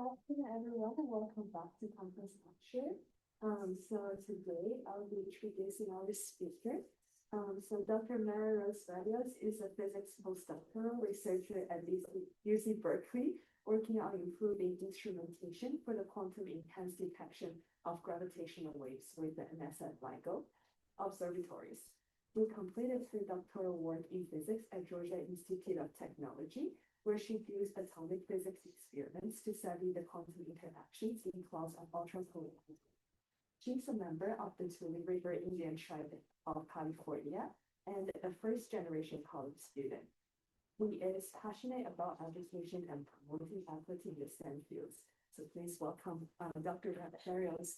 afternoon, everyone, and welcome back to Campus Lecture. Today I'll be introducing our speaker. Dr. Maryrose Barrios is a physics postdoctoral researcher at UC Berkeley, working on improving instrumentation for the quantum enhanced detection of gravitational waves with the Advanced LIGO observatories. She completed her doctoral work in physics at Georgia Institute of Technology, where she used atomic physics experiments to study the quantum interactions in clouds of ultra-cold. She's a member of the Tule River Indian tribe of California and a first-generation college student. He is passionate about education and promoting equity in the STEM fields. So please welcome Dr. Barrios.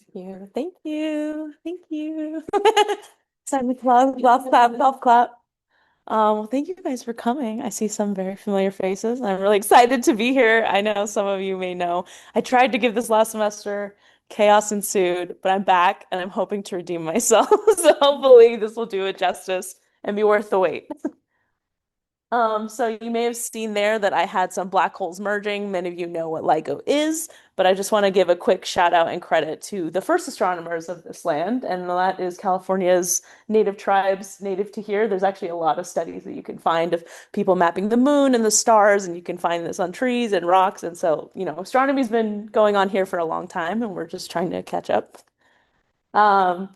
Thank you. Thank you. Simon Club, golf clap, golf clap. Well, thank you guys for coming. I see some very familiar faces. I'm really excited to be here. I know some of you may know. I tried to give this last semester. Chaos ensued, but I'm back and I'm hoping to redeem myself. So hopefully this will do it justice and be worth the wait. So you may have seen there that I had some black holes merging. Many of you know what LIGO is, but I just want to give a quick shout out and credit to the first astronomers of this land, and that is California's native tribes native to here. There's actually a lot of studies that you can find of people mapping the moon and the stars, and you can find this on trees and rocks. And so, astronomy's been going on here for a long time, and we're just trying to catch up. And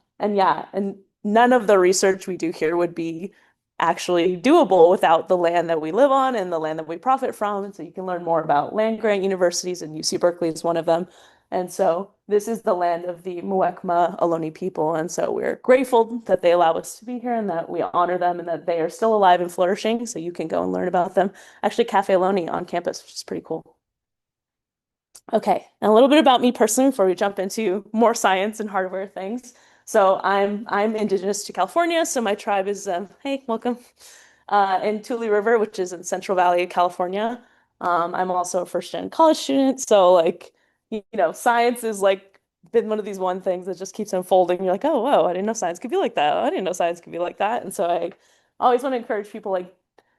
none of the research we do here would be actually doable without the land that we live on and the land that we profit from. And so you can learn more about land grant universities, and UC Berkeley is one of them. And so this is the land of the Muwekma Ohlone people. And so we're grateful that they allow us to be here and that we honor them and that they are still alive and flourishing. So you can go and learn about them. Actually, Cafe Ohlone on campus, which is pretty cool. Okay, and a little bit about me personally before we jump into more science and hardware things. So I'm indigenous to California, so my tribe is hey, welcome, in Tule River, which is in Central Valley of California. I'm also a first-gen college student, so science is like been one of these one things that just keeps unfolding. You're like, oh, whoa, I didn't know science could be like that. Oh, I didn't know science could be like that. And so I always want to encourage people like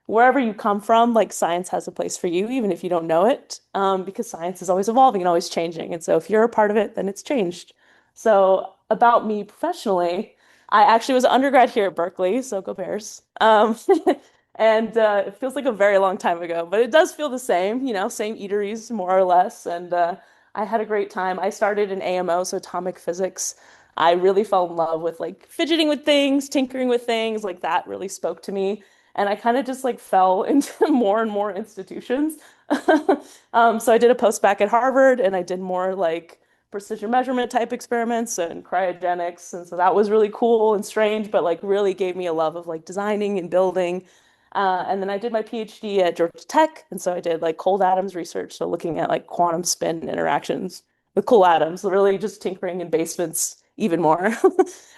wherever you come from, like science has a place for you, even if you don't know it, because science is always evolving and always changing. And so if you're a part of it, then it's changed. So about me professionally, I actually was an undergrad here at Berkeley, so go Bears. And it feels like a very long time ago, but it does feel the same, same eateries more or less. And I had a great time. I started in AMO, so atomic physics. I really fell in love with like fidgeting with things, tinkering with things, like that really spoke to me. And I kind of just like fell into more and more institutions. So I did a post back at Harvard and I did more like precision measurement type experiments and cryogenics. And so that was really cool and strange, but like really gave me a love of like designing and building. And then I did my PhD at Georgia Tech. And so I did like cold atoms research. So looking at like quantum spin interactions with cool atoms, really just tinkering in basements even more.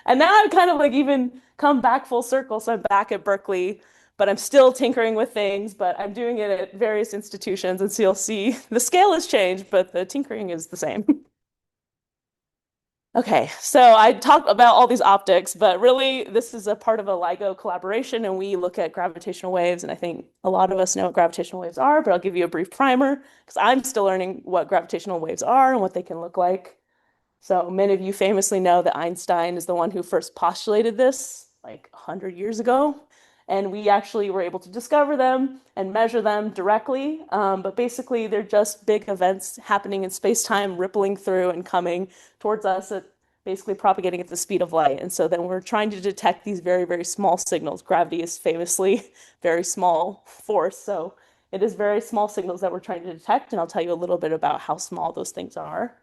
And now I've kind of like even come back full circle. So I'm back at Berkeley, but I'm still tinkering with things, but I'm doing it at various institutions. And so you'll see the scale has changed, but the tinkering is the same. Okay, so I talked about all these optics, but really this is a part of a LIGO collaboration and we look at gravitational waves. And I think a lot of us know what gravitational waves are, but I'll give you a brief primer because I'm still learning what gravitational waves are and what they can look like. So many of you famously know that Einstein is the one who first postulated this like 100 years ago. And we actually were able to discover them and measure them directly. But basically, they're just big events happening in space-time, rippling through and coming towards us at basically propagating at the speed of light. And so then we're trying to detect these very, very small signals. Gravity is famously very small force. So it is very small signals that we're trying to detect. And I'll tell you a little bit about how small those things are.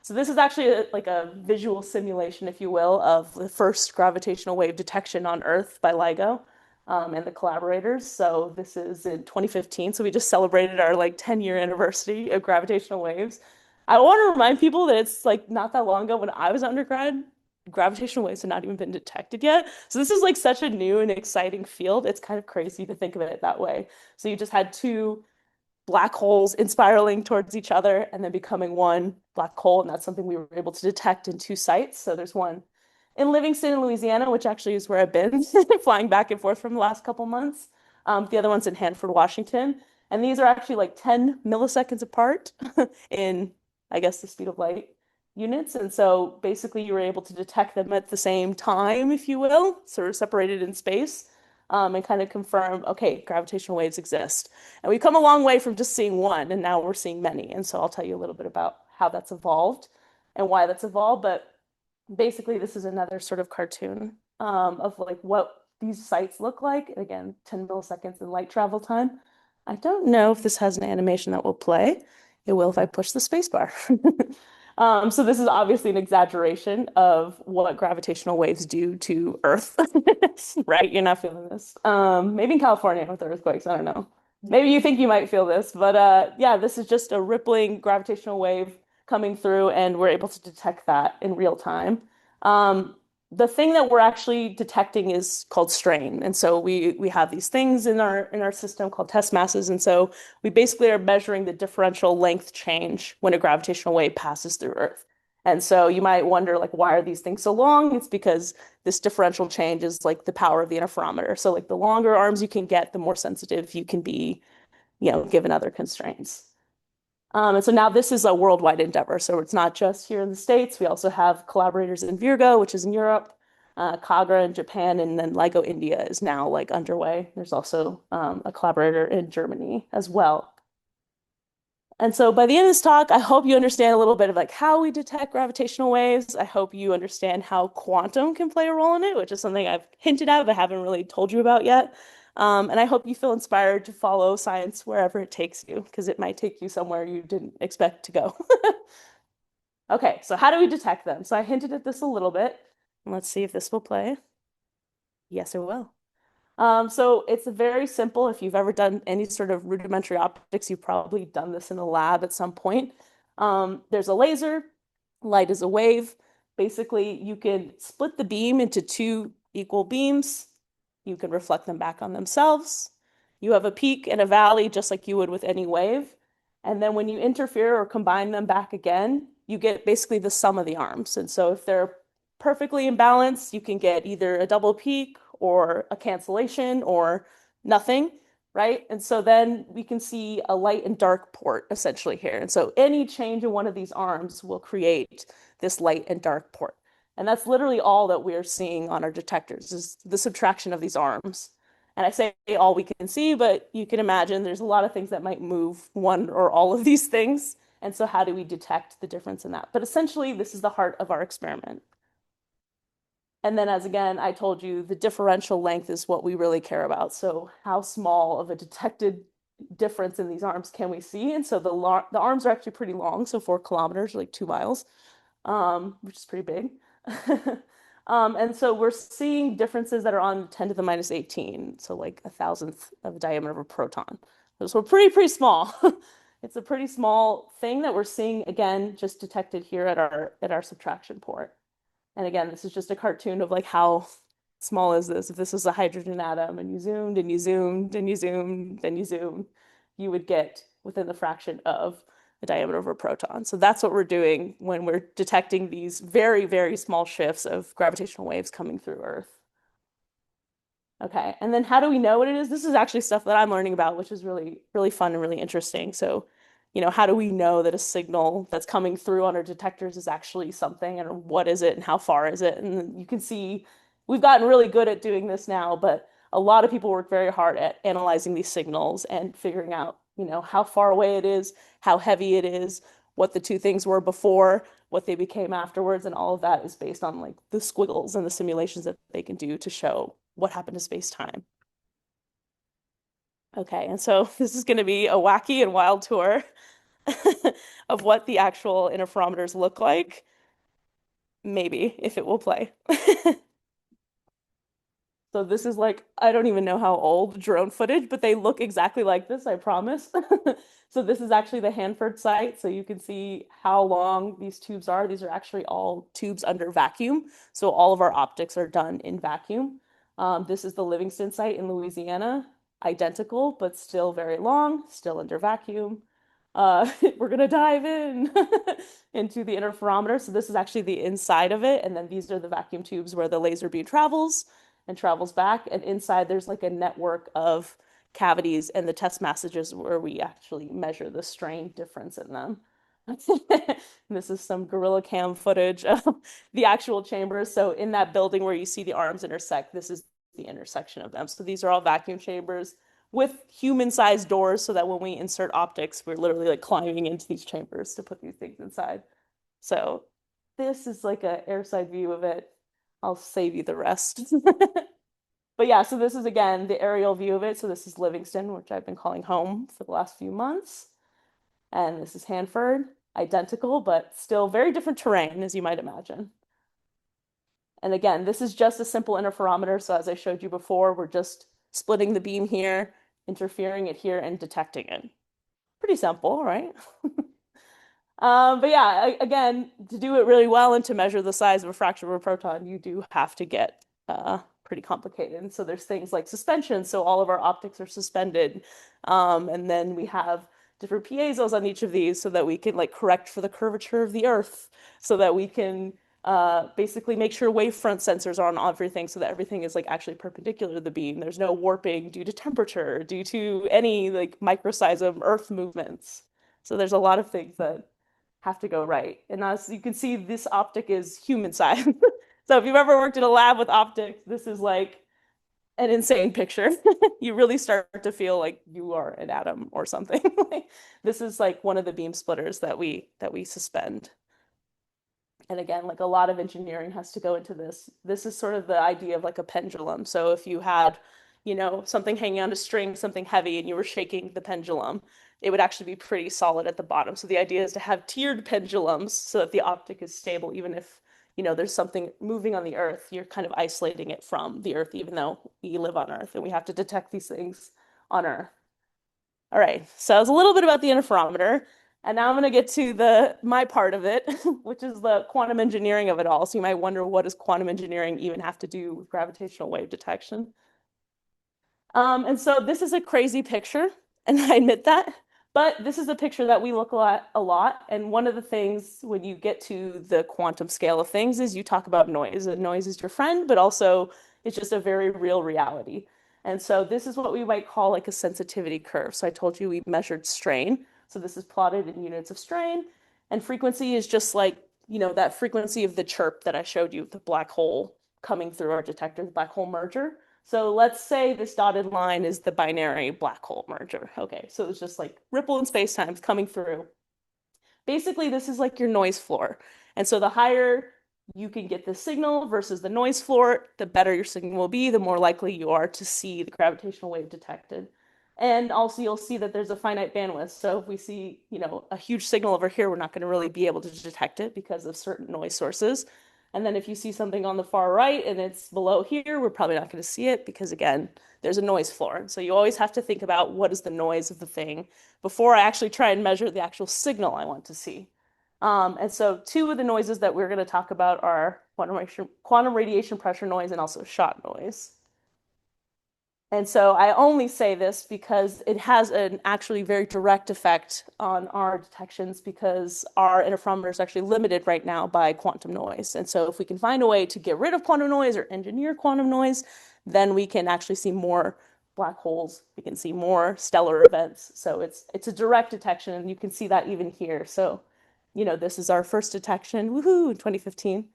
So this is actually like a visual simulation, if you will, of the first gravitational wave detection on Earth by LIGO and the collaborators. So this is in 2015. So we just celebrated our like 10-year anniversary of gravitational waves. I want to remind people that it's like not that long ago when I was undergrad, gravitational waves had not even been detected yet. So this is like such a new and exciting field. It's kind of crazy to think of it that way. So you just had two black holes spiraling towards each other and then becoming one black hole. And that's something we were able to detect in two sites. So there's one in Livingston, Louisiana, which actually is where I've been flying back and forth from the last couple months. The other one's in Hanford, Washington. And these are actually like 10 milliseconds apart in I guess, the speed of light units. And so basically you were able to detect them at the same time, if you will, sort of separated in space, and kind of confirm, okay, gravitational waves exist. And we've come a long way from just seeing one, and now we're seeing many. And so I'll tell you a little bit about how that's evolved and why that's evolved. But basically, this is another sort of cartoon of like what these sites look like. Again, 10 milliseconds in light travel time. I don't know if this has an animation that will play. It will if I push the spacebar. So this is obviously an exaggeration of what gravitational waves do to Earth, right? You're not feeling this. Maybe in California with the earthquakes, I don't know. Maybe you think you might feel this, but yeah, this is just a rippling gravitational wave coming through, and we're able to detect that in real time. Um, the thing that we're actually detecting is called strain, and so we have these things in our system called test masses, and so we basically are measuring the differential length change when a gravitational wave passes through Earth. And so you might wonder, like, why are these things so long? It's because this differential change is like the power of the interferometer. So like the longer arms you can get, the more sensitive you can be, given other constraints. And so now this is a worldwide endeavor. So it's not just here in the States. We also have collaborators in Virgo, which is in Europe, Kagra in Japan, and then LIGO India is now like underway. There's also a collaborator in Germany as well. And so by the end of this talk, I hope you understand a little bit of like how we detect gravitational waves. I hope you understand how quantum can play a role in it, which is something I've hinted at but haven't really told you about yet. And I hope you feel inspired to follow science wherever it takes you, because it might take you somewhere you didn't expect to go. Okay, so how do we detect them? So I hinted at this a little bit. Let's see if this will play. Yes, it will. So it's very simple. If you've ever done any sort of rudimentary optics, you've probably done this in a lab at some point. There's a laser, light is a wave. Basically, you can split the beam into two equal beams. You can reflect them back on themselves. You have a peak and a valley, just like you would with any wave. And then when you interfere or combine them back again, you get basically the sum of the arms. And so if they're perfectly in balance, you can get either a double peak or a cancellation or nothing, right? And so then we can see a light and dark port essentially here. And so any change in one of these arms will create this light and dark port. And that's literally all that we're seeing on our detectors is the subtraction of these arms. And I say all we can see, but you can imagine there's a lot of things that might move one or all of these things. And so how do we detect the difference in that? But essentially, this is the heart of our experiment. And then, as again, I told you, the differential length is what we really care about. So how small of a detected difference in these arms can we see? And so the arms are actually pretty long, so 4 kilometers, like 2 miles, which is pretty big. And so we're seeing differences that are on 10 to the minus 18, so like a thousandth of the diameter of a proton. So we're pretty small. It's a pretty small thing that we're seeing, again, just detected here at our subtraction port. And again, this is just a cartoon of like how small is this? If this was a hydrogen atom and you zoomed and you zoomed and you zoomed and you zoomed, you would get within the fraction of the diameter of a proton. So that's what we're doing when we're detecting these very, very small shifts of gravitational waves coming through Earth. Okay, and then how do we know what it is? This is actually stuff that I'm learning about, which is really, really fun and really interesting. So, how do we know that a signal that's coming through on our detectors is actually something, and what is it, and how far is it? And you can see we've gotten really good at doing this now, but a lot of people work very hard at analyzing these signals and figuring out, how far away it is, how heavy it is, what the two things were before, what they became afterwards, and all of that is based on like the squiggles and the simulations that they can do to show what happened to space-time. Okay, and so this is going to be a wacky and wild tour of what the actual interferometers look like. Maybe, if it will play. So this is like, I don't even know how old drone footage, but they look exactly like this, I promise. So this is actually the Hanford site. So you can see how long these tubes are. These are actually all tubes under vacuum. So all of our optics are done in vacuum. This is the Livingston site in Louisiana, identical, but still very long, still under vacuum. We're gonna dive in into the interferometer. So this is actually the inside of it. And then these are the vacuum tubes where the laser beam travels and travels back. And inside there's like a network of cavities and the test messages where we actually measure the strain difference in them. This is some gorilla cam footage of the actual chambers. So in that building where you see the arms intersect, this is the intersection of them. So these are all vacuum chambers with human-sized doors so that when we insert optics, we're literally like climbing into these chambers to put these things inside. So this is like a airside view of it. I'll save you the rest. But yeah, so this is again the aerial view of it. So this is Livingston, which I've been calling home for the last few months. And this is Hanford, identical, but still very different terrain, as you might imagine. And again, this is just a simple interferometer. So as I showed you before, we're just splitting the beam here, interfering it here, and detecting it. Pretty simple, right? But yeah, again, to do it really well and to measure the size of a fraction of a proton, you do have to get pretty complicated. And so there's things like suspension. So all of our optics are suspended. And then we have different piezos on each of these so that we can like correct for the curvature of the Earth, so that we can basically make sure wavefront sensors are on everything so that everything is like actually perpendicular to the beam. There's no warping due to temperature, due to any like microsize Earth movements. So there's a lot of things that have to go right. And as you can see, this optic is human size. So if you've ever worked in a lab with optics, this is like an insane picture. You really start to feel like you are an atom or something. This is like one of the beam splitters that we suspend. And again, like a lot of engineering has to go into this. This is sort of the idea of like a pendulum. So if you had, something hanging on a string, something heavy, and you were shaking the pendulum, it would actually be pretty solid at the bottom. So the idea is to have tiered pendulums so that the optic is stable, even if, there's something moving on the Earth, you're kind of isolating it from the Earth, even though we live on Earth and we have to detect these things on Earth. All right, so it's a little bit about the interferometer, and now I'm going to get to the my part of it, which is the quantum engineering of it all. So you might wonder, what does quantum engineering even have to do with gravitational wave detection? And so this is a crazy picture, and I admit that, but this is a picture that we look at a lot. And one of the things when you get to the quantum scale of things is you talk about noise, and noise is your friend, but also it's just a very real reality. And so this is what we might call like a sensitivity curve. So I told you we measured strain. So this is plotted in units of strain, and frequency is just like, that frequency of the chirp that I showed you, the black hole coming through our detector, the black hole merger. So let's say this dotted line is the binary black hole merger. Okay, so it's just like ripple in space-time coming through. Basically, this is like your noise floor. And so the higher you can get the signal versus the noise floor, the better your signal will be, the more likely you are to see the gravitational wave detected. And also you'll see that there's a finite bandwidth. So if we see, a huge signal over here, we're not going to really be able to detect it because of certain noise sources. And then if you see something on the far right and it's below here, we're probably not going to see it because, again, there's a noise floor. So you always have to think about what is the noise of the thing before I actually try and measure the actual signal I want to see. And so two of the noises that we're going to talk about are quantum radiation pressure noise and also shot noise. And so I only say this because it has an actually very direct effect on our detections, because our interferometer is actually limited right now by quantum noise. And so if we can find a way to get rid of quantum noise or engineer quantum noise, then we can actually see more black holes. We can see more stellar events. So it's a direct detection, and you can see that even here. So, this is our first detection, woohoo, in 2015.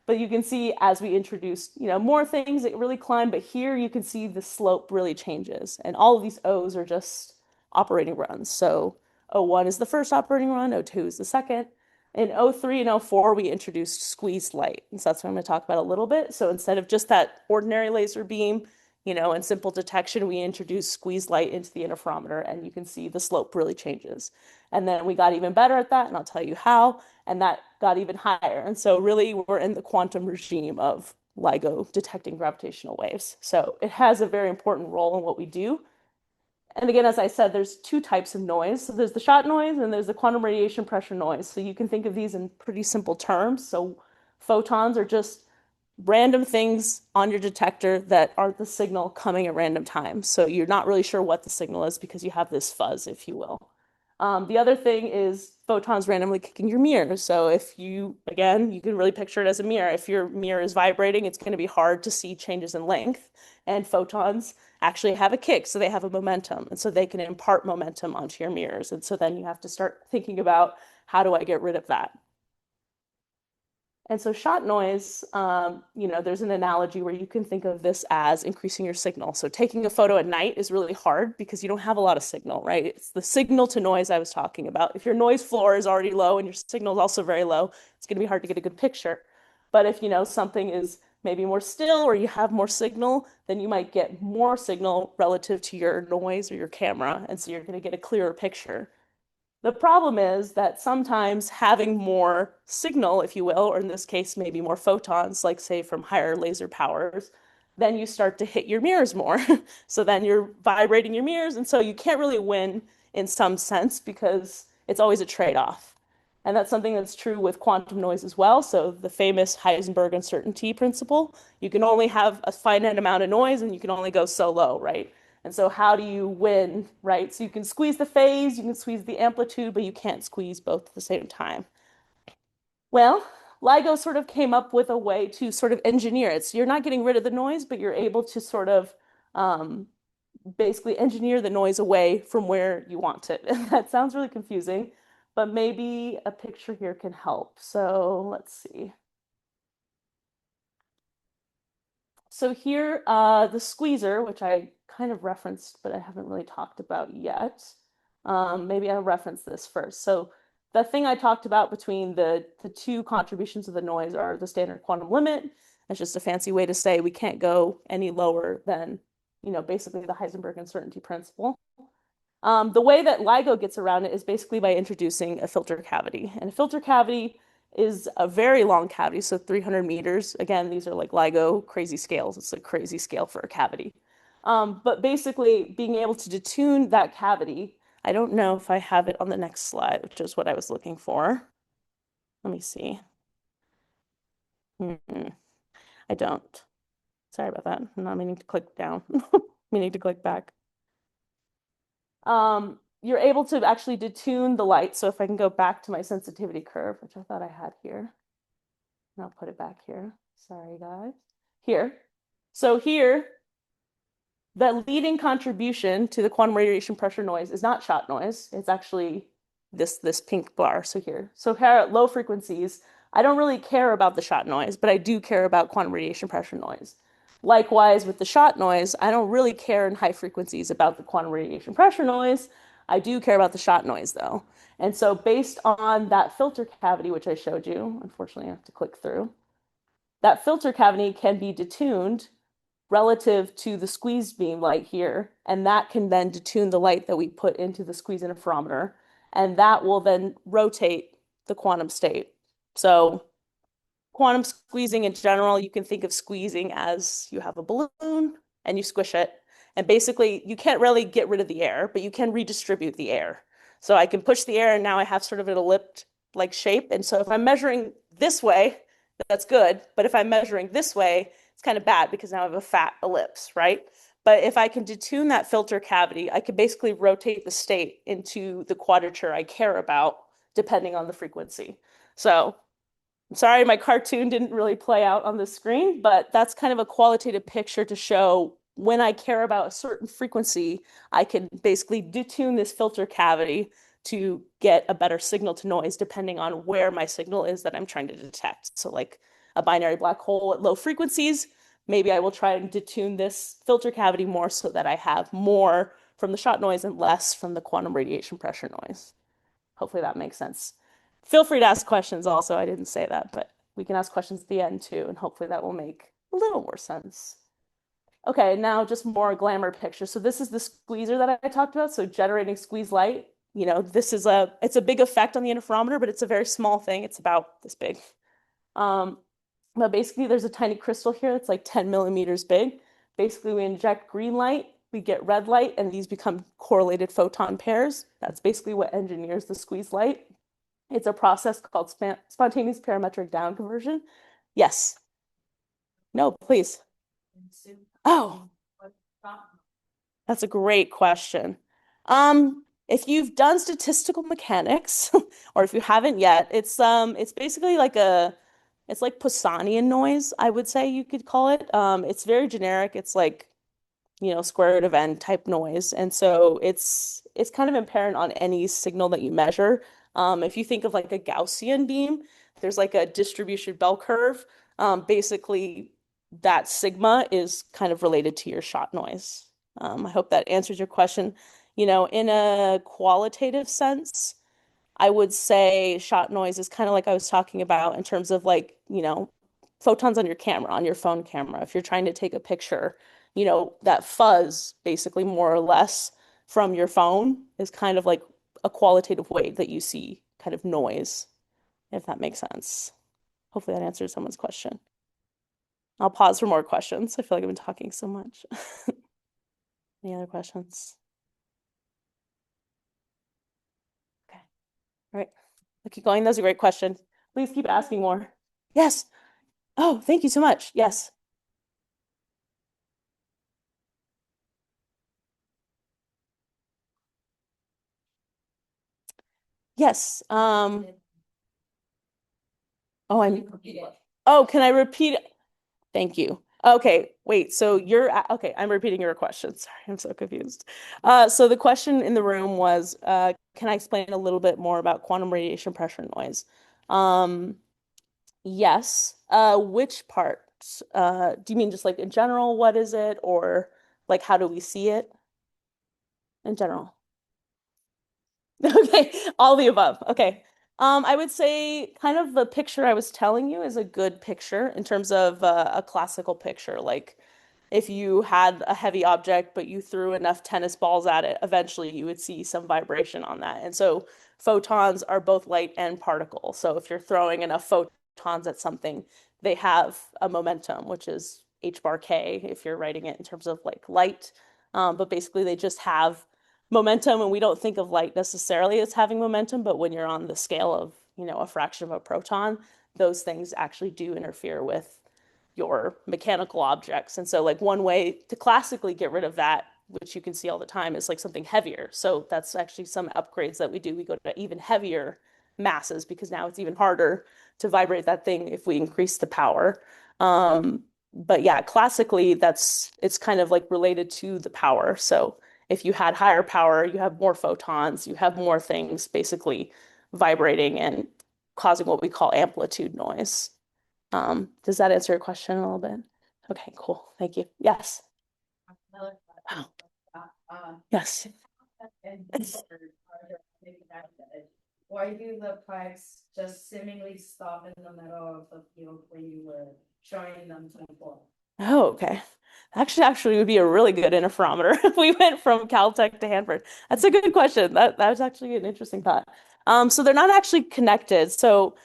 But you can see as we introduce, more things, it really climb. But here you can see the slope really changes. And all of these O's are just operating runs. So O1 is the first operating run, O2 is the second. In O3 and O4, we introduced squeezed light. And so that's what I'm going to talk about a little bit. So instead of just that ordinary laser beam, and simple detection, we introduced squeezed light into the interferometer, and you can see the slope really changes. And then we got even better at that, and I'll tell you how, and that got even higher. And so really we're in the quantum regime of LIGO detecting gravitational waves. So it has a very important role in what we do. And again, as I said, there's two types of noise. So there's the shot noise and there's the quantum radiation pressure noise. So you can think of these in pretty simple terms. So photons are just random things on your detector that are the signal coming at random times. So you're not really sure what the signal is because you have this fuzz, if you will. The other thing is photons randomly kicking your mirror. So if you, again, you can really picture it as a mirror. If your mirror is vibrating, it's going to be hard to see changes in length. And photons actually have a kick, so they have a momentum. And so they can impart momentum onto your mirrors. And so then you have to start thinking about how do I get rid of that? And so shot noise, there's an analogy where you can think of this as increasing your signal. So taking a photo at night is really hard because you don't have a lot of signal, right? It's the signal to noise I was talking about. If your noise floor is already low and your signal is also very low, it's going to be hard to get a good picture. But if, something is maybe more still or you have more signal, then you might get more signal relative to your noise or your camera. And so you're going to get a clearer picture. The problem is that sometimes having more signal, if you will, or in this case, maybe more photons, like say from higher laser powers, then you start to hit your mirrors more. So then you're vibrating your mirrors. And so you can't really win in some sense because it's always a trade-off. And that's something that's true with quantum noise as well. So the famous Heisenberg uncertainty principle, you can only have a finite amount of noise and you can only go so low, right? And so how do you win, right? So you can squeeze the phase, you can squeeze the amplitude, but you can't squeeze both at the same time. Well, LIGO sort of came up with a way to sort of engineer it. So you're not getting rid of the noise, but you're able to sort of basically engineer the noise away from where you want it. And that sounds really confusing, but maybe a picture here can help. So let's see. So here, the squeezer, which I kind of referenced, but I haven't really talked about yet. Maybe I'll reference this first. So the thing I talked about between the two contributions of the noise are the standard quantum limit. It's just a fancy way to say we can't go any lower than, basically the Heisenberg uncertainty principle. The way that LIGO gets around it is basically by introducing a filter cavity. And a filter cavity is a very long cavity, so 300 meters. Again, these are like LIGO crazy scales. It's a crazy scale for a cavity. But basically, being able to detune that cavity, I don't know if I have it on the next slide, which is what I was looking for. Let me see. I don't. Sorry about that. I'm not meaning to click down. Meaning to click back. You're able to actually detune the light. So if I can go back to my sensitivity curve, which I thought I had here, and I'll put it back here. Sorry, guys. Here. So here, the leading contribution to the quantum radiation pressure noise is not shot noise. It's actually this pink bar. So here. So here at low frequencies, I don't really care about the shot noise, but I do care about quantum radiation pressure noise. Likewise, with the shot noise, I don't really care in high frequencies about the quantum radiation pressure noise. I do care about the shot noise though. And so based on that filter cavity, which I showed you, unfortunately I have to click through, that filter cavity can be detuned relative to the squeeze beam light here. And that can then detune the light that we put into the squeeze interferometer. And that will then rotate the quantum state. So quantum squeezing in general, you can think of squeezing as you have a balloon and you squish it. And basically, you can't really get rid of the air, but you can redistribute the air. So I can push the air and now I have sort of an ellipse-like shape. And so if I'm measuring this way, that's good. But if I'm measuring this way, it's kind of bad because now I have a fat ellipse, right? But if I can detune that filter cavity, I can basically rotate the state into the quadrature I care about, depending on the frequency. So I'm sorry, my cartoon didn't really play out on the screen, but that's kind of a qualitative picture to show when I care about a certain frequency, I can basically detune this filter cavity to get a better signal to noise depending on where my signal is that I'm trying to detect. So like a binary black hole at low frequencies, maybe I will try and detune this filter cavity more so that I have more from the shot noise and less from the quantum radiation pressure noise. Hopefully that makes sense. Feel free to ask questions also. I didn't say that, but we can ask questions at the end too, and hopefully that will make a little more sense. Okay, now just more glamour picture. So this is the squeezer that I talked about. So generating squeeze light. It's a big effect on the interferometer, but it's a very small thing. It's about this big. But basically there's a tiny crystal here that's like 10 millimeters big. Basically we inject green light, we get red light, and these become correlated photon pairs. That's basically what engineers the squeeze light. It's a process called spontaneous parametric down conversion. Yes. No, please. Oh, that's a great question. If you've done statistical mechanics, or if you haven't yet, it's basically like it's like Poissonian noise, I would say you could call it. It's very generic. It's like, square root of n type noise. And so it's kind of apparent on any signal that you measure. If you think of like a Gaussian beam, there's like a distribution bell curve. Basically, that sigma is kind of related to your shot noise. I hope that answers your question. In a qualitative sense, I would say shot noise is kind of like I was talking about in terms of like, photons on your camera, on your phone camera. If you're trying to take a picture, that fuzz basically more or less from your phone is kind of like a qualitative way that you see kind of noise, if that makes sense. Hopefully that answers someone's question. I'll pause for more questions. I feel like I've been talking so much. Any other questions? Okay. All right. I'll keep going. That's a great question. Please keep asking more. Yes. Oh, thank you so much. Yes. Yes. Oh, can I repeat it? Thank you. Okay, wait. So okay, I'm repeating your question. Sorry, I'm so confused. So the question in the room was, can I explain a little bit more about quantum radiation pressure noise? Um, yes. Which part? Do you mean just like in general, what is it, or like how do we see it in general? Okay, all the above. Okay. I would say kind of the picture I was telling you is a good picture in terms of a classical picture. Like if you had a heavy object, but you threw enough tennis balls at it, eventually you would see some vibration on that. And so photons are both light and particle. So if you're throwing enough photons at something, they have a momentum, which is h bar k if you're writing it in terms of like light. But basically they just have momentum, and we don't think of light necessarily as having momentum, but when you're on the scale of, a fraction of a proton, those things actually do interfere with your mechanical objects. And so like one way to classically get rid of that, which you can see all the time, is like something heavier. So that's actually some upgrades that we do. We go to even heavier masses because now it's even harder to vibrate that thing if we increase the power. But yeah, classically it's kind of like related to the power. So if you had higher power, you have more photons, you have more things basically vibrating and causing what we call amplitude noise. Does that answer your question a little bit? Okay, cool. Thank you. Yes. Oh, yes. Why do the pipes just seemingly stop in the middle of the field when you were showing them to the floor? Oh, okay. Actually would be a really good interferometer if we went from Caltech to Hanford. That's a good question. That was actually an interesting thought. So they're not actually connected. So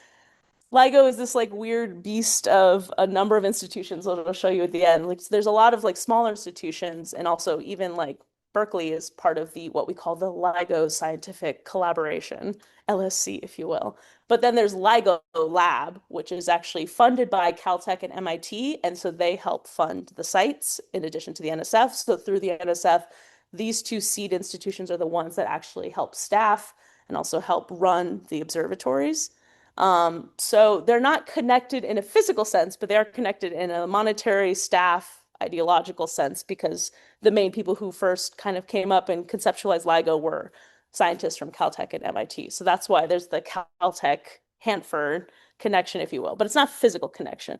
LIGO is this like weird beast of a number of institutions that I'll show you at the end. Like there's a lot of like smaller institutions, and also even like Berkeley is part of the what we call the LIGO Scientific Collaboration, LSC, if you will. But then there's LIGO Lab, which is actually funded by Caltech and MIT, and so they help fund the sites in addition to the NSF. So through the NSF, these two seed institutions are the ones that actually help staff and also help run the observatories. So they're not connected in a physical sense, but they are connected in a monetary, staff, ideological sense because the main people who first kind of came up and conceptualized LIGO were scientists from Caltech and MIT. So that's why there's the Caltech Hanford connection, if you will, but it's not physical connection.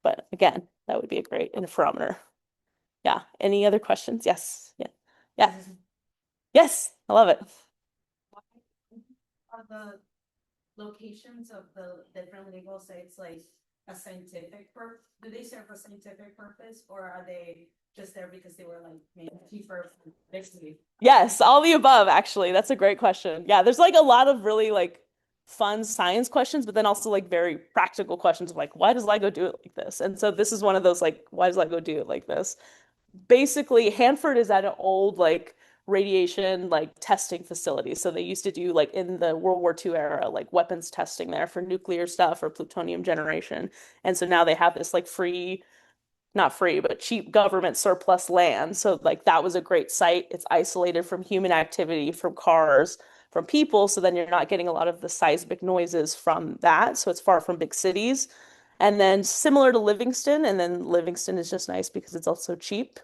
But again, that would be a great interferometer. Yeah. Any other questions? Yes. Yeah. Yeah. Yes. I love it. Are the locations of the different legal sites like a scientific purpose? Do they serve a scientific purpose, or are they just there because they were like made cheaper basically? Yes, all the above, actually. That's a great question. Yeah, there's like a lot of really like fun science questions, but then also like very practical questions of like, why does LIGO do it like this? And so this is one of those like, why does LIGO do it like this? Basically, Hanford is at an old like radiation like testing facility. So they used to do like in the World War II era, like weapons testing there for nuclear stuff or plutonium generation. And so now they have this like free not free, but cheap government surplus land. So like that was a great site. It's isolated from human activity, from cars, from people. So then you're not getting a lot of the seismic noises from that. So it's far from big cities. And then similar to Livingston, and then Livingston is just nice because it's also cheap.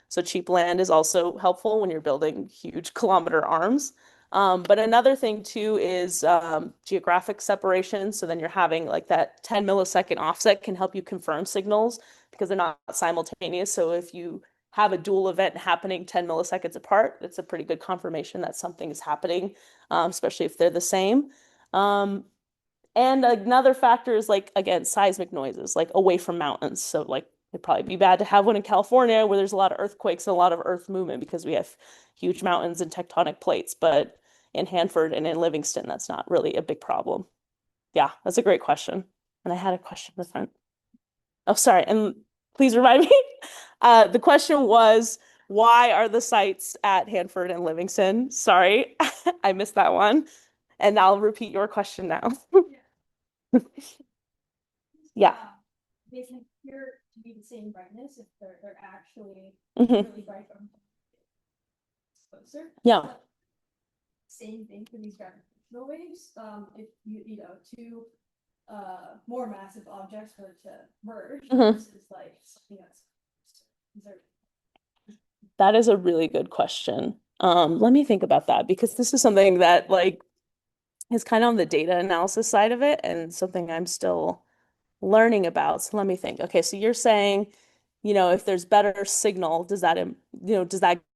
So cheap land is also helpful when you're building huge kilometer arms. But another thing too is geographic separation. So then you're having like that 10 millisecond offset can help you confirm signals because they're not simultaneous. So if you have a dual event happening 10 milliseconds apart, it's a pretty good confirmation that something is happening, especially if they're the same. And another factor is like, again, seismic noises, like away from mountains. So like it'd probably be bad to have one in California where there's a lot of earthquakes and a lot of earth movement because we have huge mountains and tectonic plates. But in Hanford and in Livingston, that's not really a big problem. Yeah, that's a great question. And I had a question in the front. Oh, sorry. And please remind me. The question was, why are the sites at Hanford and Livingston? Sorry, I missed that one. And I'll repeat your question now. Yeah. They can appear to be the same brightness if they're actually Mhm. really bright from closer. Yeah. Same thing for these gravitational waves. If you know two more massive objects were to merge, this is like something that's That is a really good question. Let me think about that because this is something that like is kind of on the data analysis side of it and something I'm still learning about. So let me think. Okay, so you're saying, if there's better signal, does that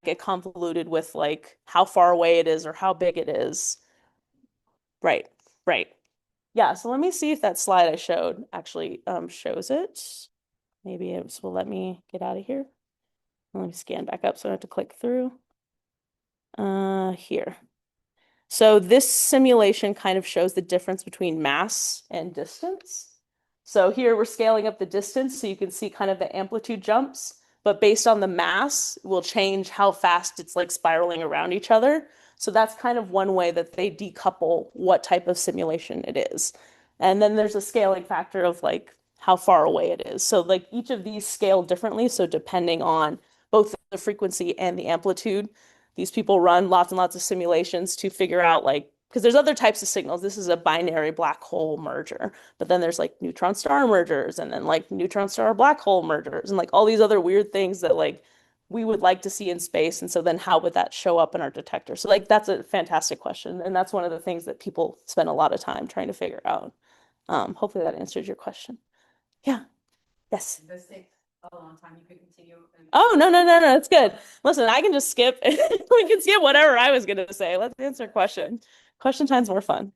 get convoluted with like how far away it is or how big it is? Right, right. Yeah, so let me see if that slide I showed actually shows it. Maybe it will let me get out of here. Let me scan back up so I don't have to click through. Here. So this simulation kind of shows the difference between mass and distance. So here we're scaling up the distance so you can see kind of the amplitude jumps, but based on the mass will change how fast it's like spiraling around each other. So that's kind of one way that they decouple what type of simulation it is. And then there's a scaling factor of like how far away it is. So like each of these scale differently. So depending on both the frequency and the amplitude, these people run lots and lots of simulations to figure out like, because there's other types of signals. This is a binary black hole merger, but then there's like neutron star mergers and then like neutron star black hole mergers and like all these other weird things that like we would like to see in space. And so then how would that show up in our detector? So like that's a fantastic question. And that's one of the things that people spend a lot of time trying to figure out. Hopefully that answers your question. Yeah. Yes. This takes a long time. You could continue. Oh, no, it's good. Listen, I can just skip. We can skip whatever I was gonna say. Let's answer a question. Question time's more fun.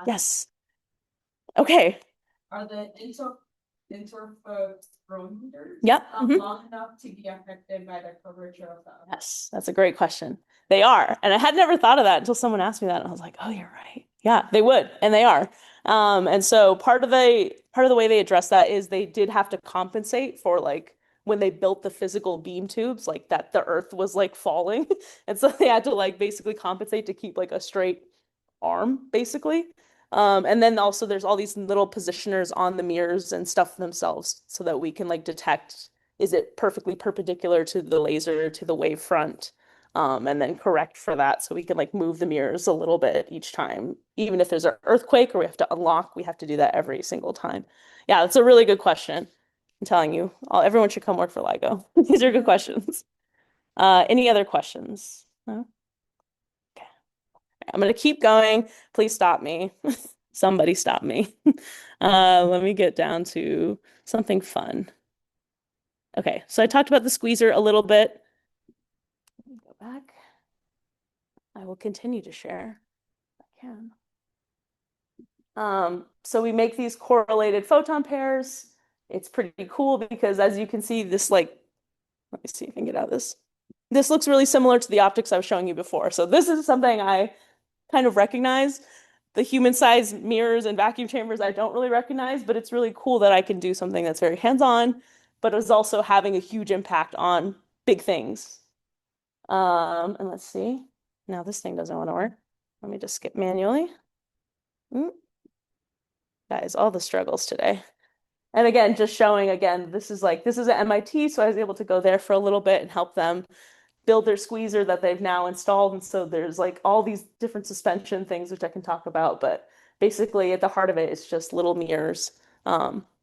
Yes. Okay. Are the interferometers Yep. long enough to be affected by the curvature of the Yes, that's a great question. They are. And I had never thought of that until someone asked me that. And I was like, oh, you're right. Yeah, they would, and they are. And so part of the way they address that is they did have to compensate for like when they built the physical beam tubes, like that the earth was like falling. And so they had to like basically compensate to keep like a straight arm, basically. And then also there's all these little positioners on the mirrors and stuff themselves so that we can like detect, is it perfectly perpendicular to the laser, to the wave front, and then correct for that. So we can like move the mirrors a little bit each time. Even if there's an earthquake or we have to unlock, we have to do that every single time. Yeah, that's a really good question. I'm telling you, everyone should come work for LIGO. These are good questions. Any other questions? No? Okay. I'm gonna keep going. Please stop me. Somebody stop me. Let me get down to something fun. Okay, so I talked about the squeezer a little bit. Let me go back. I will continue to share if I can. So we make these correlated photon pairs. It's pretty cool because as you can see, this like, let me see if I can get out of this. This looks really similar to the optics I was showing you before. So this is something I kind of recognize. The human-sized mirrors and vacuum chambers I don't really recognize, but it's really cool that I can do something that's very hands-on, but is also having a huge impact on big things. And let's see. Now this thing doesn't want to work. Let me just skip manually. Guys, all the struggles today. And again, just showing again, this is at MIT, so I was able to go there for a little bit and help them build their squeezer that they've now installed. And so there's like all these different suspension things, which I can talk about, but basically at the heart of it, it's just little mirrors,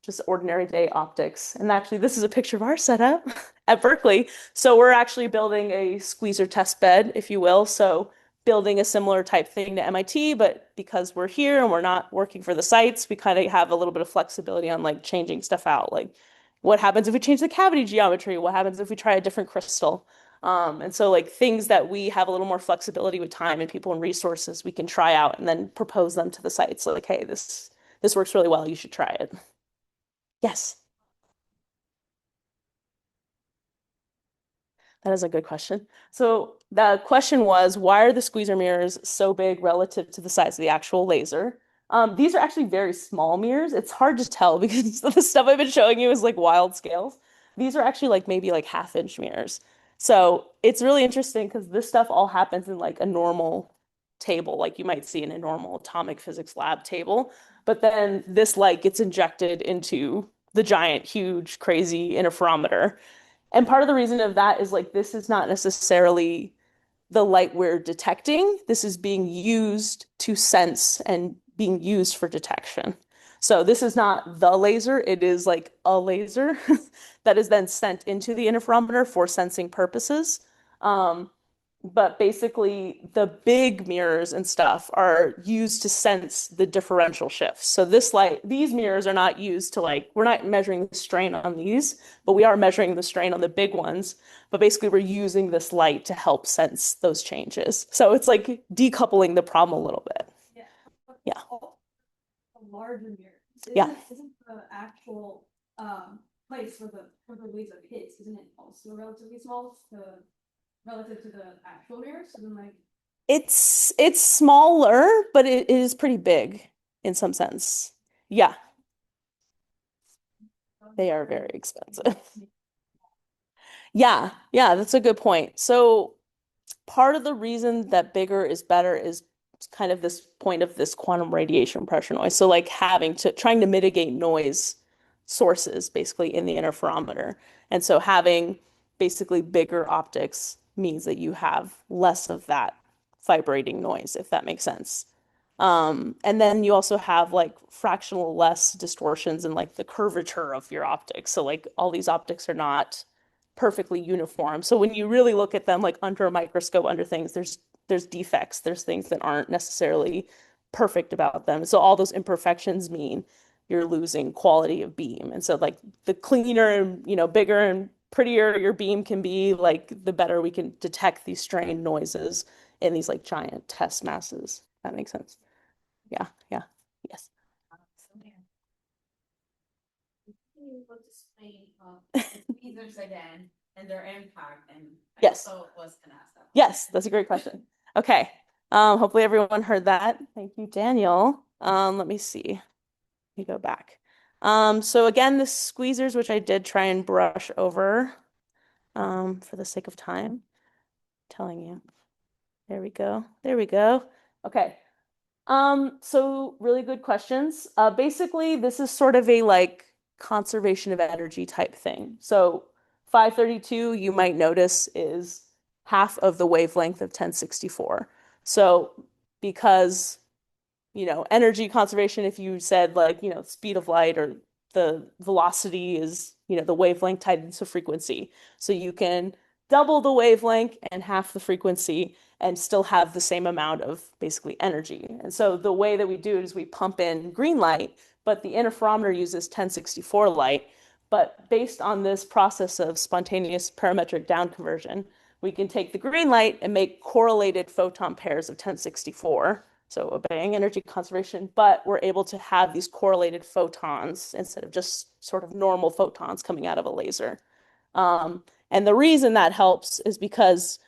just ordinary day optics. And actually, this is a picture of our setup at Berkeley. So we're actually building a squeezer test bed, if you will. So building a similar type thing to MIT, but because we're here and we're not working for the sites, we kind of have a little bit of flexibility on like changing stuff out. Like what happens if we change the cavity geometry? What happens if we try a different crystal? And so like things that we have a little more flexibility with time and people and resources, we can try out and then propose them to the sites. Like, hey, this works really well. You should try it. Yes. That is a good question. So the question was, why are the squeezer mirrors so big relative to the size of the actual laser? These are actually very small mirrors. It's hard to tell because the stuff I've been showing you is like wild scales. These are actually like maybe like half-inch mirrors. So it's really interesting because this stuff all happens in like a normal table, like you might see in a normal atomic physics lab table. But then this light gets injected into the giant, huge, crazy interferometer. And part of the reason of that is like this is not necessarily the light we're detecting. This is being used to sense and being used for detection. So this is not the laser, it is like a laser that is then sent into the interferometer for sensing purposes. But basically the big mirrors and stuff are used to sense the differential shifts. So these mirrors are not used to like, we're not measuring the strain on these, but we are measuring the strain on the big ones. But basically we're using this light to help sense those changes. So it's like decoupling the problem a little bit. Yeah. Yeah. A larger mirror. Yeah. Isn't the actual place where the laser hits, isn't it also relatively small relative to the actual mirror? So then like It's smaller, but it is pretty big in some sense. Yeah, they are very expensive. Yeah, that's a good point. So part of the reason that bigger is better is kind of this point of this quantum radiation pressure noise. So like trying to mitigate noise sources basically in the interferometer. And so having basically bigger optics means that you have less of that vibrating noise, if that makes sense. And then you also have like fractional less distortions in like the curvature of your optics. So like all these optics are not perfectly uniform. So when you really look at them like under a microscope, under things, there's defects, there's things that aren't necessarily perfect about them. So all those imperfections mean you're losing quality of beam. And so like the cleaner and, bigger and prettier your beam can be, like the better we can detect these strained noises in these like giant test masses. That makes sense. Yeah. Yes. Able to explain lasers again and their impact, and Yes. I also was gonna ask that. Yes, that's a great question. Okay. Hopefully everyone heard that. Thank you, Daniel. Let me see. Let me go back. So again, the squeezers, which I did try and brush over, for the sake of time. I'm telling you. There we go. There we go. Okay. So really good questions. Basically, this is sort of a like conservation of energy type thing. So 532, you might notice, is half of the wavelength of 1064. So because, energy conservation, if you said like, speed of light or the velocity is, the wavelength times the frequency. So you can double the wavelength and half the frequency and still have the same amount of basically energy. And so the way that we do it is we pump in green light, but the interferometer uses 1064 light. But based on this process of spontaneous parametric down conversion, we can take the green light and make correlated photon pairs of 1064. So obeying energy conservation, but we're able to have these correlated photons instead of just sort of normal photons coming out of a laser. And the reason that helps is because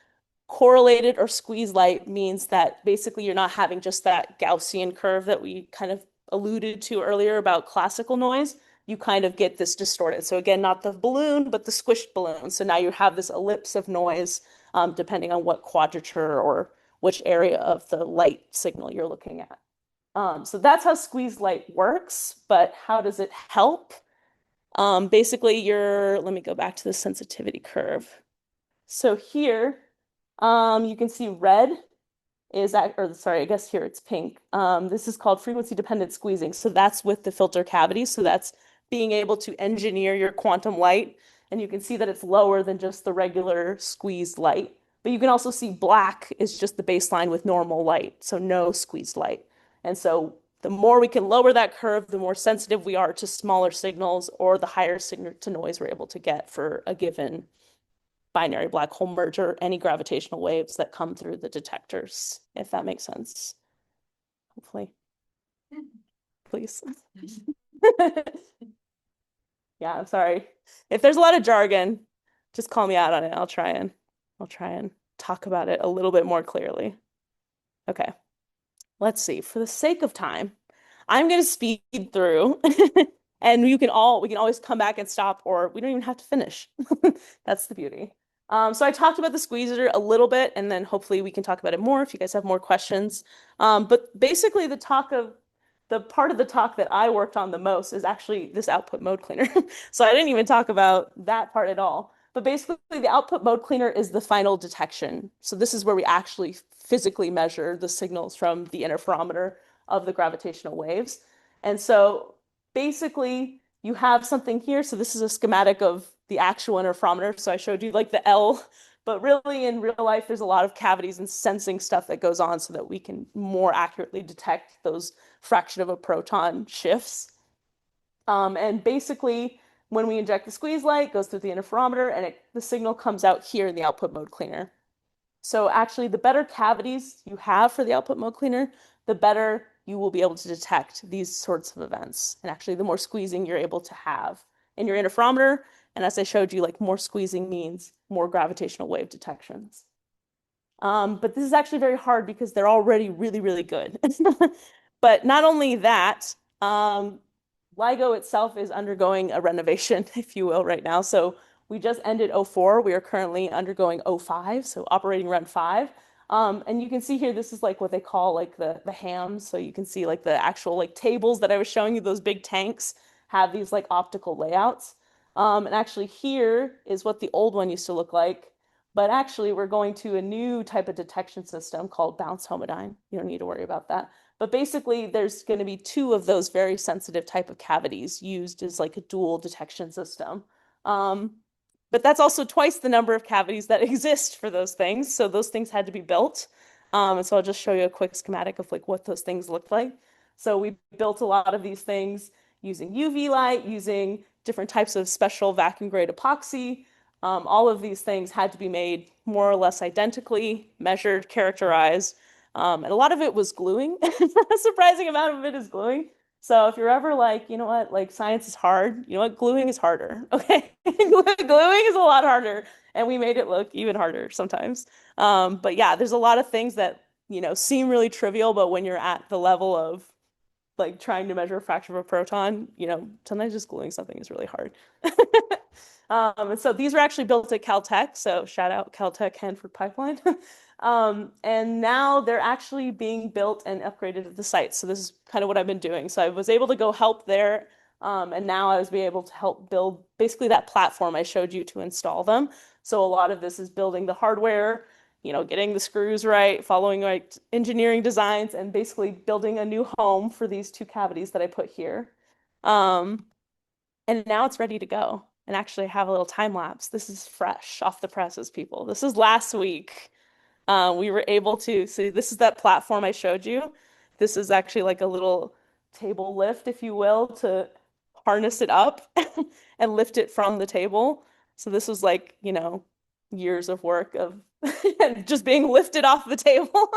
correlated or squeeze light means that basically you're not having just that Gaussian curve that we kind of alluded to earlier about classical noise. You kind of get this distorted. So again, not the balloon, but the squished balloon. So now you have this ellipse of noise, depending on what quadrature or which area of the light signal you're looking at. So that's how squeeze light works, but how does it help? Basically, let me go back to the sensitivity curve. So here, you can see red is that, or sorry, I guess here it's pink. This is called frequency dependent squeezing. So that's with the filter cavity. So that's being able to engineer your quantum light. And you can see that it's lower than just the regular squeezed light. But you can also see black is just the baseline with normal light. So no squeezed light. And so the more we can lower that curve, the more sensitive we are to smaller signals or the higher signal to noise we're able to get for a given binary black hole merge or any gravitational waves that come through the detectors, if that makes sense. Hopefully. Please. Yeah, I'm sorry. If there's a lot of jargon, just call me out on it. I'll try and talk about it a little bit more clearly. Okay. Let's see. For the sake of time, I'm going to speed through and we can always come back and stop, or we don't even have to finish. That's the beauty. So I talked about the squeezer a little bit, and then hopefully we can talk about it more if you guys have more questions. But basically the part of the talk that I worked on the most is actually this output mode cleaner. So I didn't even talk about that part at all. But basically the output mode cleaner is the final detection. So this is where we actually physically measure the signals from the interferometer of the gravitational waves. And so basically you have something here. So this is a schematic of the actual interferometer. So I showed you like the L, but really in real life, there's a lot of cavities and sensing stuff that goes on so that we can more accurately detect those fraction of a proton shifts. And basically, when we inject the squeeze light, it goes through the interferometer, and the signal comes out here in the output mode cleaner. So actually, the better cavities you have for the output mode cleaner, the better you will be able to detect these sorts of events. And actually, the more squeezing you're able to have in your interferometer. And as I showed you, like more squeezing means more gravitational wave detections. But this is actually very hard because they're already really, really good. But not only that, LIGO itself is undergoing a renovation, if you will, right now. So we just ended 04. We are currently undergoing 05, so operating run 5. And you can see here, this is like what they call like the hams. So you can see like the actual like tables that I was showing you, those big tanks have these like optical layouts. And actually here is what the old one used to look like. But actually we're going to a new type of detection system called bounced homodyne. You don't need to worry about that. But basically, there's going to be 2 of those very sensitive type of cavities used as like a dual detection system. But that's also twice the number of cavities that exist for those things. So those things had to be built. And so I'll just show you a quick schematic of like what those things look like. So we built a lot of these things using UV light, using different types of special vacuum grade epoxy. All of these things had to be made more or less identically, measured, characterized. And a lot of it was gluing. A surprising amount of it is gluing. So if you're ever like, you know what, like science is hard, you know what, gluing is harder. Okay. Gluing is a lot harder. And we made it look even harder sometimes. But yeah, there's a lot of things that, seem really trivial, but when you're at the level of like trying to measure a fraction of a proton, sometimes just gluing something is really hard. And so these were actually built at Caltech. So shout out Caltech Hanford Pipeline. And now they're actually being built and upgraded at the site. So this is kind of what I've been doing. So I was able to go help there. And now I was able to help build basically that platform I showed you to install them. So a lot of this is building the hardware, getting the screws right, following right engineering designs, and basically building a new home for these 2 cavities that I put here. And now it's ready to go. And actually I have a little time lapse. This is fresh off the presses, people. This is last week. We were able to, so this is that platform I showed you. This is actually like a little table lift, if you will, to harness it up and lift it from the table. So this was like, years of work of just being lifted off the table,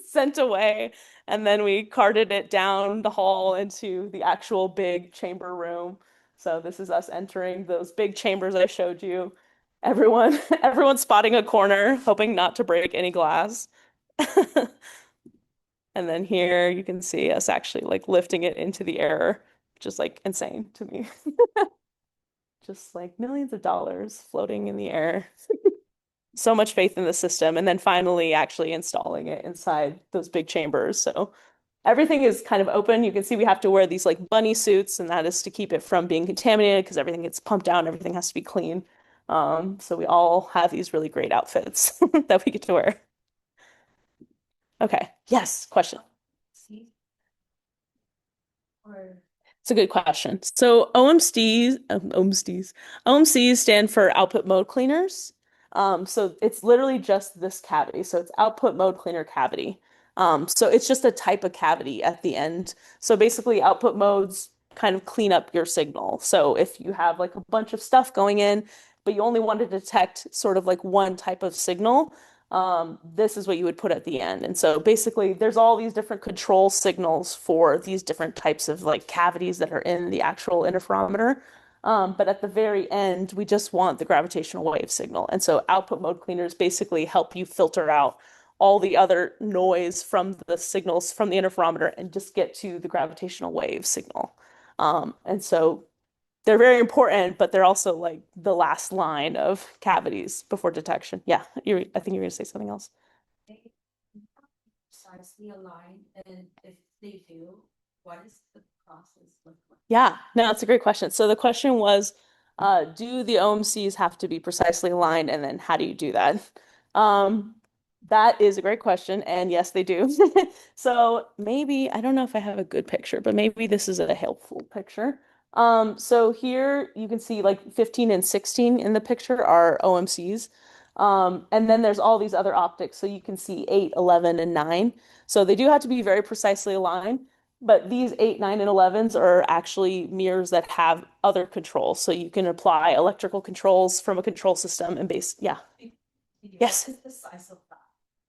sent away. And then we carted it down the hall into the actual big chamber room. So this is us entering those big chambers I showed you. Everyone's spotting a corner, hoping not to break any glass. And then here you can see us actually like lifting it into the air, which is like insane to me. Just like millions of dollars floating in the air. So much faith in the system. And then finally actually installing it inside those big chambers. So everything is kind of open. You can see we have to wear these like bunny suits, and that is to keep it from being contaminated because everything gets pumped out and everything has to be clean. So we all have these really great outfits that we get to wear. Okay. Yes, question. See? Or It's a good question. So OMCs stand for output mode cleaners. So it's literally just this cavity. So it's output mode cleaner cavity. So it's just a type of cavity at the end. So basically output modes kind of clean up your signal. So if you have like a bunch of stuff going in, but you only want to detect sort of like one type of signal, this is what you would put at the end. And so basically there's all these different control signals for these different types of like cavities that are in the actual interferometer. But at the very end, we just want the gravitational wave signal. And so output mode cleaners basically help you filter out all the other noise from the signals from the interferometer and just get to the gravitational wave signal. And so they're very important, but they're also like the last line of cavities before detection. Yeah, I think you're going to say something else. they precisely align, and if they do, what is the process look like? Yeah, no, that's a great question. So the question was, do the OMCs have to be precisely aligned, and then how do you do that? Um, that is a great question, and yes, they do. So maybe, I don't know if I have a good picture, but maybe this is a helpful picture. So here you can see like 15 and 16 in the picture are OMCs. And then there's all these other optics. So you can see 8, 11, and 9. So they do have to be very precisely aligned. But these 8, 9, and 11s are actually mirrors that have other controls. So you can apply electrical controls from a control system and yeah. Yes. What is the size of that?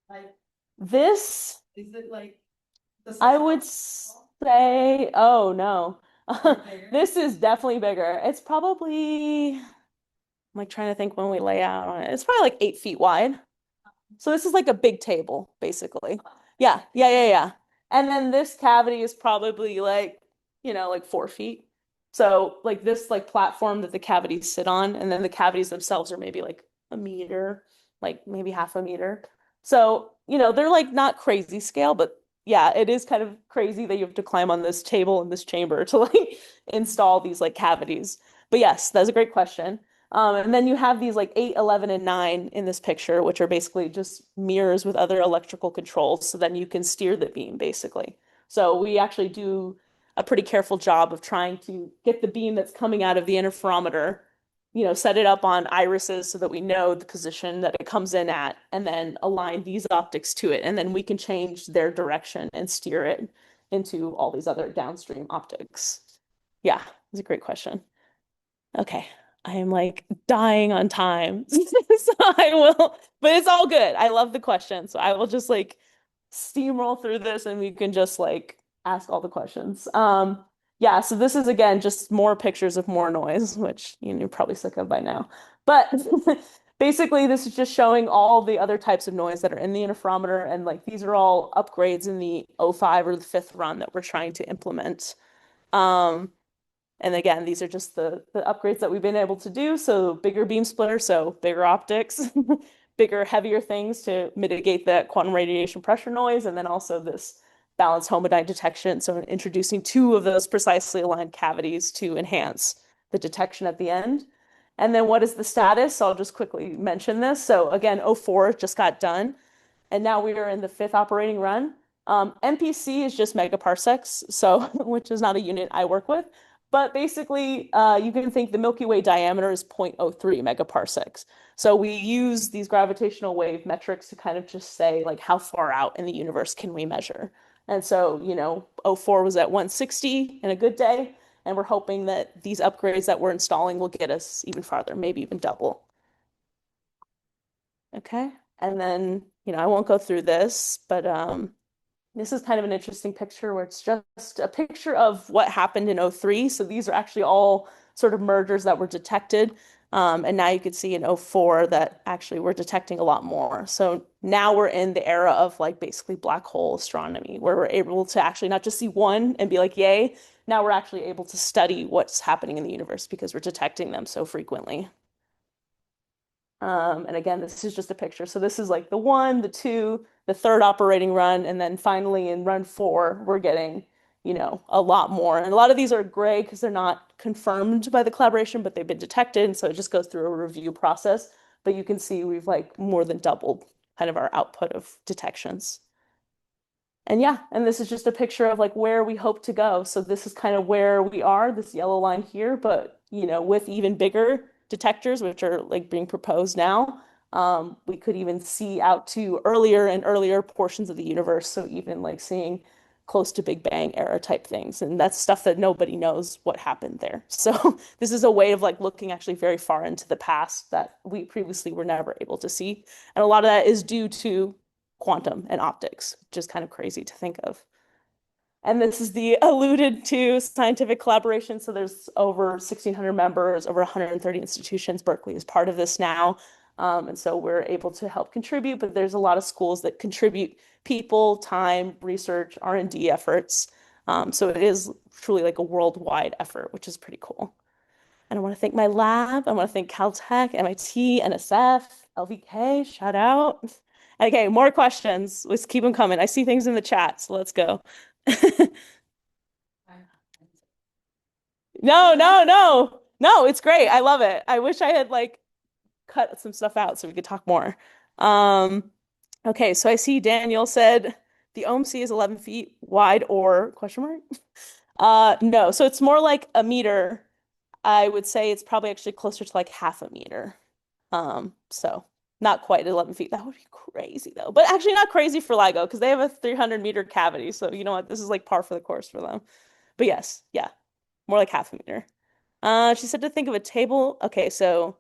Like, This, is it like the size I of would a say, oh no. or bigger? This is definitely bigger. It's probably, I'm like trying to think when we lay out on it. It's probably like 8 feet wide. So this is like a big table, basically. Yeah, yeah, yeah, yeah. And then this cavity is probably like, like 4 feet. So like this like platform that the cavities sit on, and then the cavities themselves are maybe like a meter, like maybe half a meter. So, they're like not crazy scale, but yeah, it is kind of crazy that you have to climb on this table in this chamber to like install these like cavities. But yes, that's a great question. And then you have these like 8, 11, and 9 in this picture, which are basically just mirrors with other electrical controls. So then you can steer the beam, basically. So we actually do a pretty careful job of trying to get the beam that's coming out of the interferometer, set it up on irises so that we know the position that it comes in at, and then align these optics to it. And then we can change their direction and steer it into all these other downstream optics. Yeah, it's a great question. Okay. I am like dying on time. So I will, but it's all good. I love the question. So I will just like steamroll through this and we can just like ask all the questions. Yeah, so this is again just more pictures of more noise, which you're probably sick of by now. But basically this is just showing all the other types of noise that are in the interferometer, and like these are all upgrades in the O5 or the fifth run that we're trying to implement. And again, these are just the upgrades that we've been able to do. So bigger beam splitter, so bigger optics, bigger, heavier things to mitigate that quantum radiation pressure noise, and then also this balanced homodyne detection. So introducing 2 of those precisely aligned cavities to enhance the detection at the end. And then what is the status? So I'll just quickly mention this. So again, O4 just got done, and now we are in the 5th operating run. MPC is just megaparsecs, so which is not a unit I work with. But basically, you can think the Milky Way diameter is 0.03 megaparsecs. So we use these gravitational wave metrics to kind of just say, like, how far out in the universe can we measure? And so, O4 was at 160 in a good day, and we're hoping that these upgrades that we're installing will get us even farther, maybe even double. Okay, and then, I won't go through this, but this is kind of an interesting picture where it's just a picture of what happened in O3. So these are actually all sort of mergers that were detected. And now you can see in O4 that actually we're detecting a lot more. So now we're in the era of like basically black hole astronomy, where we're able to actually not just see one and be like, yay. Now we're actually able to study what's happening in the universe because we're detecting them so frequently. And again, this is just a picture. So this is like the 1, the 2, the 3rd operating run, and then finally in run 4, we're getting, a lot more. And a lot of these are gray because they're not confirmed by the collaboration, but they've been detected. And so it just goes through a review process. But you can see we've like more than doubled kind of our output of detections. And yeah, and this is just a picture of like where we hope to go. So this is kind of where we are, this yellow line here, but with even bigger detectors, which are like being proposed now, we could even see out to earlier and earlier portions of the universe. So even like seeing close to Big Bang era type things. And that's stuff that nobody knows what happened there. So this is a way of like looking actually very far into the past that we previously were never able to see. And a lot of that is due to quantum and optics, which is kind of crazy to think of. And this is the alluded to scientific collaboration. So there's over 1,600 members, over 130 institutions. Berkeley is part of this now. And so we're able to help contribute, but there's a lot of schools that contribute people, time, research, R&D efforts. So it is truly like a worldwide effort, which is pretty cool. And I want to thank my lab. I want to thank Caltech, MIT, NSF, LVK, shout out. Okay, more questions. Let's keep them coming. I see things in the chat, so let's go. No, no, no. No, it's great. I love it. I wish I had like cut some stuff out so we could talk more. Okay, so I see Daniel said the OMC is 11 feet wide or question mark? No, so it's more like a meter. I would say it's probably actually closer to like half a meter. So not quite 11 feet. That would be crazy though. But actually not crazy for LIGO because they have a 300-meter cavity. So you know what? This is like par for the course for them. But yes, yeah, more like half a meter. She said to think of a table. Okay, so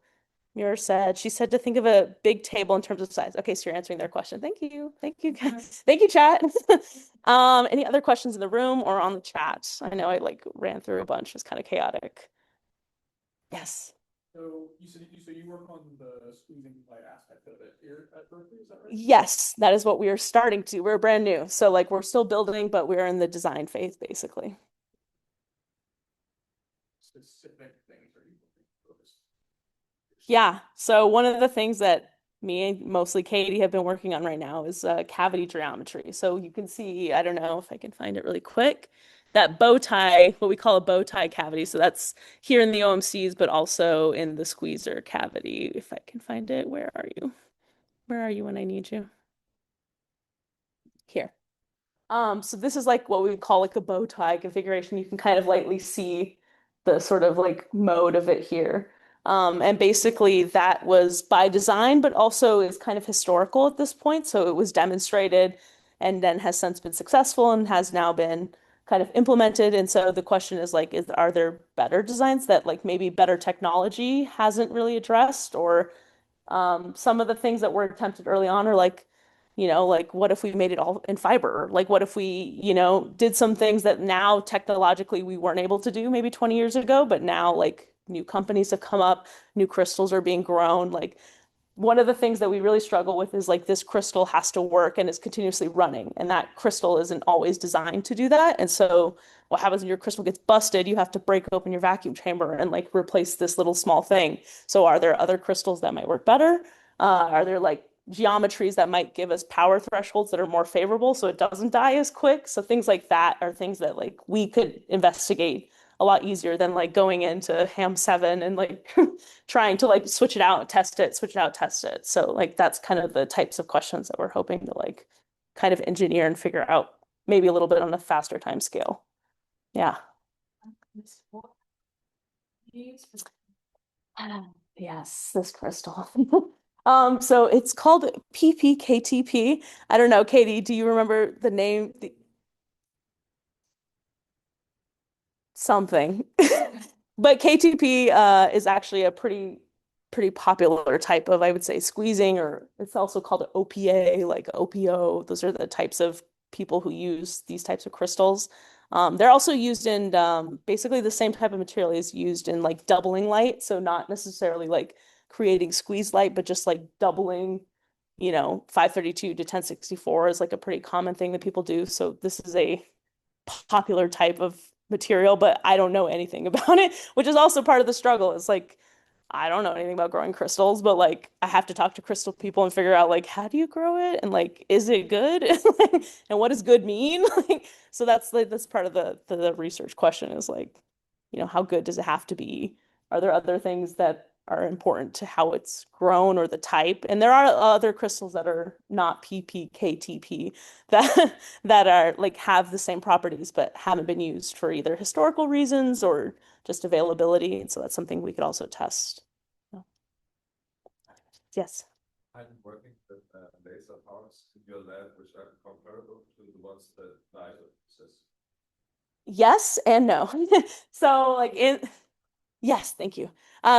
Mira said she said to think of a big table in terms of size. Okay, so you're answering their question. Thank you. Thank you, guys. Thank you, chat. Any other questions in the room or on the chat? I know I like ran through a bunch. It's kind of chaotic. Yes. So you work on the squeezing light aspect of it here at Berkeley, is that right? Yes, that is what we are starting to. We're brand new. So like we're still building, but we're in the design phase basically. Specific things are you looking for this? Yeah. So one of the things that me and mostly Katie have been working on right now is cavity geometry. So you can see, I don't know if I can find it really quick, that bow tie, what we call a bow tie cavity. So that's here in the OMCs, but also in the squeezer cavity. If I can find it, where are you? Where are you when I need you? Here. So this is like what we would call like a bow tie configuration. You can kind of lightly see the sort of like mode of it here. And basically that was by design, but also is kind of historical at this point. So it was demonstrated and then has since been successful and has now been kind of implemented. And so the question is like, are there better designs that like maybe better technology hasn't really addressed, or some of the things that were attempted early on are like, like what if we made it all in fiber? Like what if we, did some things that now technologically we weren't able to do maybe 20 years ago, but now like new companies have come up, new crystals are being grown. Like one of the things that we really struggle with is like this crystal has to work and is continuously running, and that crystal isn't always designed to do that. And so what happens when your crystal gets busted, you have to break open your vacuum chamber and like replace this little small thing. So are there other crystals that might work better? Are there like geometries that might give us power thresholds that are more favorable so it doesn't die as quick? So things like that are things that like we could investigate a lot easier than like going into ham 7 and like trying to like switch it out, test it, switch it out, test it. So like that's kind of the types of questions that we're hoping to like kind of engineer and figure out maybe a little bit on a faster time scale. Yeah. Yes, this crystal. So it's called PPKTP. I don't know, Katie, do you remember the name? Something. But KTP is actually a pretty popular type of, I would say, squeezing, or it's also called OPA, like OPO. Those are the types of people who use these types of crystals. They're also used in basically the same type of material is used in like doubling light. So not necessarily like creating squeeze light, but just like doubling, 532 to 1064 is like a pretty common thing that people do. So this is a popular type of material, but I don't know anything about it, which is also part of the struggle. It's like I don't know anything about growing crystals, but like I have to talk to crystal people and figure out like how do you grow it and like is it good and what does good mean? Like so that's part of the research question is like, how good does it have to be? Are there other things that are important to how it's grown or the type? And there are other crystals that are not PPKTP that that are like have the same properties but haven't been used for either historical reasons or just availability. And so that's something we could also test. Yes. I'm working with laser powers in your lab, which are comparable to the ones that LIGO uses. Yes and no. So like yes, thank you.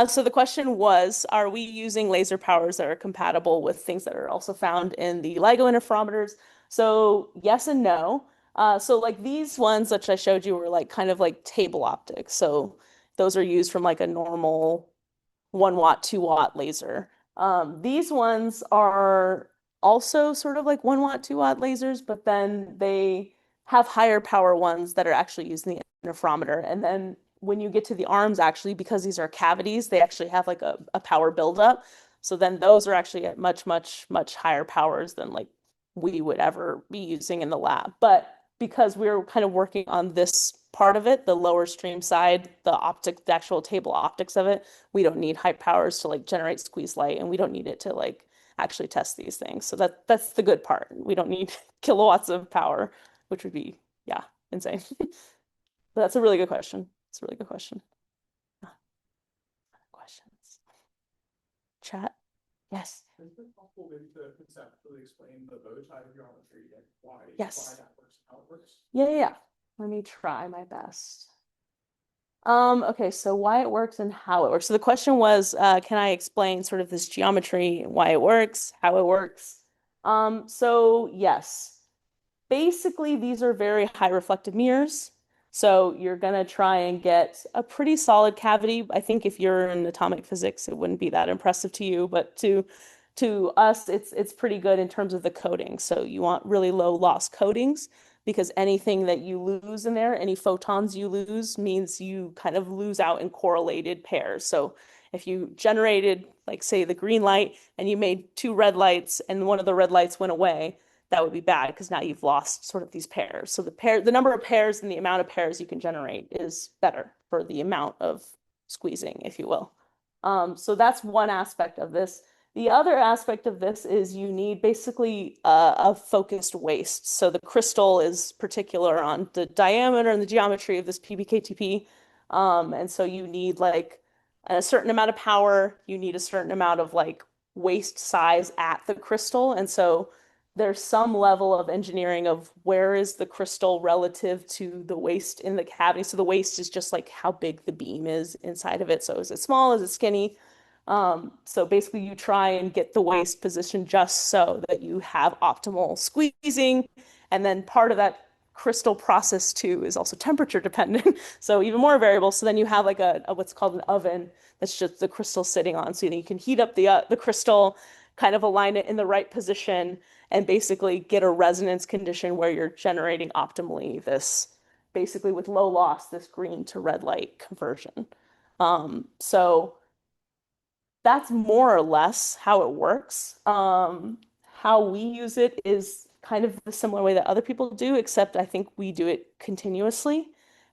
So the question was, are we using laser powers that are compatible with things that are also found in the LIGO interferometers? So yes and no. So like these ones that I showed you were like kind of like table optics. So those are used from like a normal 1 watt, 2 watt laser. These ones are also sort of like 1 watt, 2 watt lasers, but then they have higher power ones that are actually using the interferometer. And then when you get to the arms, actually, because these are cavities, they actually have like a power buildup. So then those are actually at much, much, much higher powers than like we would ever be using in the lab. But because we're kind of working on this part of it, the lower stream side, the actual table optics of it, we don't need high powers to like generate squeeze light, and we don't need it to like actually test these things. So that's the good part. We don't need kilowatts of power, which would be, yeah, insane. But that's a really good question. It's a really good question. Questions? Chat? Yes. Is it possible maybe to conceptually explain the bow tie geometry and why Yes. that works and how it works? Yeah. Let me try my best. Okay, so why it works and how it works. So the question was, can I explain sort of this geometry, why it works, how it works? So yes, basically these are very high reflective mirrors. So you're gonna try and get a pretty solid cavity. I think if you're in atomic physics, it wouldn't be that impressive to you, but to us, it's pretty good in terms of the coating. So you want really low loss coatings because anything that you lose in there, any photons you lose, means you kind of lose out in correlated pairs. So if you generated, like, say, the green light and you made 2 red lights and one of the red lights went away, that would be bad because now you've lost sort of these pairs. So the number of pairs and the amount of pairs you can generate is better for the amount of squeezing, if you will. So that's one aspect of this. The other aspect of this is you need basically a focused waist. So the crystal is particular on the diameter and the geometry of this PBKTP. And so you need like a certain amount of power, you need a certain amount of like waist size at the crystal. And so there's some level of engineering of where is the crystal relative to the waist in the cavity. So the waist is just like how big the beam is inside of it. So is it small? Is it skinny? So basically you try and get the waist positioned just so that you have optimal squeezing. And then part of that crystal process too is also temperature dependent. So even more variable. So then you have like a what's called an oven that's just the crystal sitting on. So you can heat up the crystal, kind of align it in the right position, and basically get a resonance condition where you're generating optimally this, basically with low loss, this green to red light conversion. So that's more or less how it works. How we use it is kind of the similar way that other people do, except I think we do it continuously.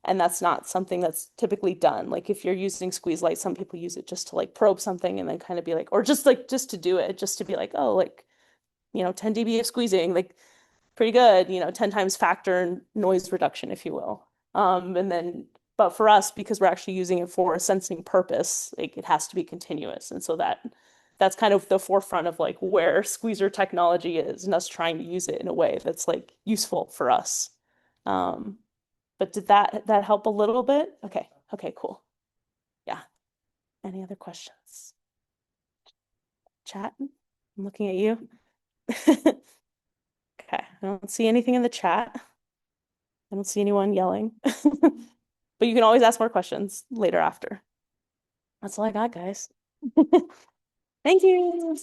And that's not something that's typically done. Like if you're using squeeze light, some people use it just to like probe something and then kind of be like, or just to do it, just to be like, oh, like, 10 dB of squeezing, like pretty good, 10 times factor noise reduction, if you will. But for us, because we're actually using it for a sensing purpose, like it has to be continuous. And so that's kind of the forefront of like where squeezer technology is and us trying to use it in a way that's like useful for us. But did that help a little bit? Okay, cool. Yeah. Any other questions? Chat? I'm looking at you. Okay, I don't see anything in the chat. I don't see anyone yelling. But you can always ask more questions later after. That's all I got, guys. Thank you.